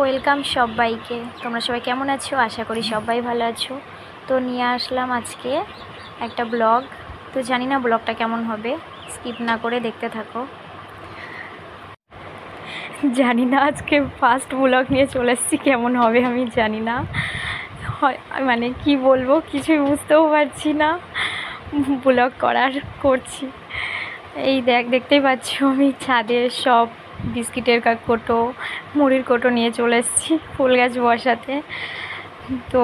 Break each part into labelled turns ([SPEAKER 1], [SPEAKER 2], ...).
[SPEAKER 1] Welcome সবাইকে। তোমরা সবাই কেমন আছো? আশা করি সবাই ভালো আছো। তো নিয়ে আসলাম আজকে একটা ব্লগ। তো জানি না ব্লগটা কেমন হবে, স্কিপ না করে দেখতে থাকো। জানি না আজকে ফার্স্ট ব্লগ নিয়ে চলে এসেছি, কেমন হবে আমি জানি না। মানে কি বলবো কিছুই বুঝতেও পারছি না। ব্লগ করছি। এই দেখতেই পাচ্ছ আমি ছাদে সব বিস্কিটের কোটো, মুড়ির কোটো নিয়ে চলে এসেছি ফুল গাছ বসাতে। তো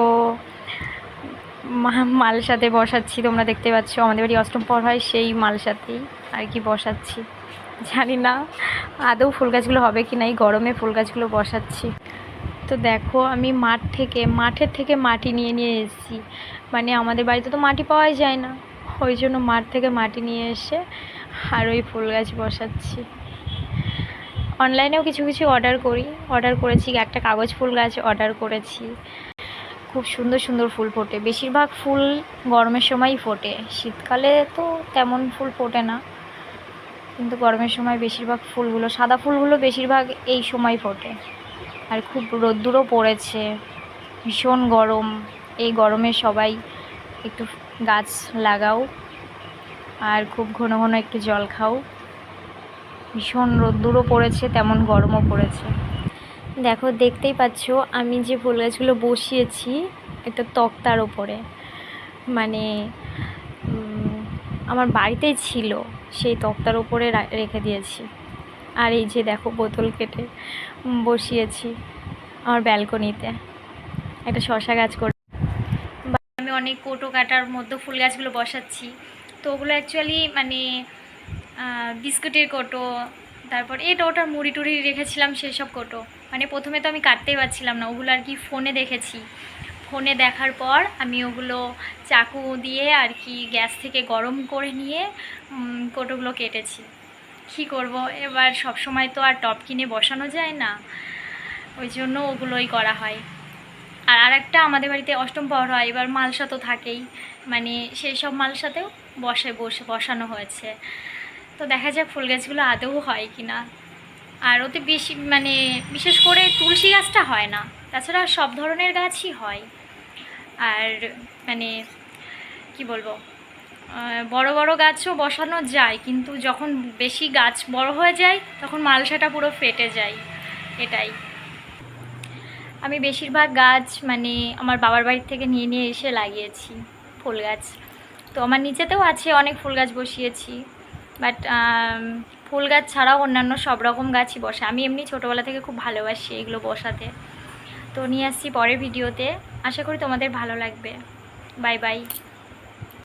[SPEAKER 1] মালসাতে বসাচ্ছি, তোমরা দেখতে পাচ্ছ আমাদের বাড়ি অষ্টম পর হয়, সেই মালসাতেই আর কি বসাচ্ছি। জানি না আদৌ ফুল গাছগুলো হবে কি না, এই গরমে ফুল গাছগুলো বসাচ্ছি। তো দেখো আমি মাঠের থেকে মাটি নিয়ে এসেছি। মানে আমাদের বাড়িতে তো মাটি পাওয়াই যায় না, ওই জন্য মাঠ থেকে মাটি নিয়ে এসে আর ওই ফুল গাছ বসাচ্ছি। অনলাইনেও কিছু অর্ডার করেছি, একটা কাগজ ফুল গাছ অর্ডার করেছি। খুব সুন্দর সুন্দর ফুল ফোটে, বেশিরভাগ ফুল গরমের সময়ই ফোটে, শীতকালে তো তেমন ফুল ফোটে না, কিন্তু গরমের সময় বেশিরভাগ ফুলগুলো, সাদা ফুলগুলো বেশিরভাগ এই সময় ফোটে। আর খুব রোদ্দুরও পড়েছে, ভীষণ গরম। এই গরমে সবাই একটু গাছ লাগাও আর খুব ঘন ঘন একটু জল খাও। ভীষণ রোদ্দুরও পড়েছে, তেমন গরমও পড়েছে। দেখো দেখতেই পাচ্ছ আমি যে ফুল গাছগুলো বসিয়েছি একটা তক্তার ওপরে, মানে আমার বাড়িতেই ছিল, সেই তক্তার ওপরে রেখে দিয়েছি। আর এই যে দেখো বোতল কেটে বসিয়েছি আমার ব্যালকনিতে একটা শসা গাছ করে। আমি অনেক কোটো কাটার মধ্যে ফুল গাছগুলো বসাচ্ছি। তো ওগুলো অ্যাকচুয়ালি মানে বিস্কুটের কোটো, তারপর এটা ওটার মুড়ি টুড়ি রেখেছিলাম সেসব কোটো। মানে প্রথমে তো আমি কাটতেই পারছিলাম না, ওগুলো আর কি ফোনে দেখেছি। ফোনে দেখার পর আমি ওগুলো চাকু দিয়ে আর কি গ্যাস থেকে গরম করে নিয়ে কোটোগুলো কেটেছি। কী করব এবার, সব সময় তো আর টব কিনে বসানো যায় না, ওই জন্য ওগুলোই করা হয়। আর আরেকটা আমাদের বাড়িতে অষ্টম প্রহর হয়, এবার মালসা তো থাকেই, মানে সেই সব মালসাতেও বসানো হয়েছে। তো দেখা যাক ফুল গাছগুলো আদৌ হয় কি না। আর ওতে বেশি মানে বিশেষ করে তুলসী গাছটা হয় না, তাছাড়া সব ধরনের গাছই হয়। আর মানে কি বলবো, বড় বড় গাছও বসানো যায়, কিন্তু যখন বেশি গাছ বড় হয়ে যায় তখন মালসাটা পুরো ফেটে যায়, এটাই। আমি বেশিরভাগ গাছ মানে আমার বাবার বাড়ির থেকে নিয়ে এসে লাগিয়েছি ফুল গাছ। তো আমার নিচেতেও আছে, অনেক ফুল গাছ বসিয়েছি, বাট ফুল গাছ ছাড়াও অন্যান্য সব রকম গাছই বসে। আমি এমনি ছোটোবেলা থেকে খুব ভালোবাসি এগুলো বসাতে। তো নিয়ে আসছি পরের ভিডিওতে, আশা করি তোমাদের ভালো লাগবে। Bye bye.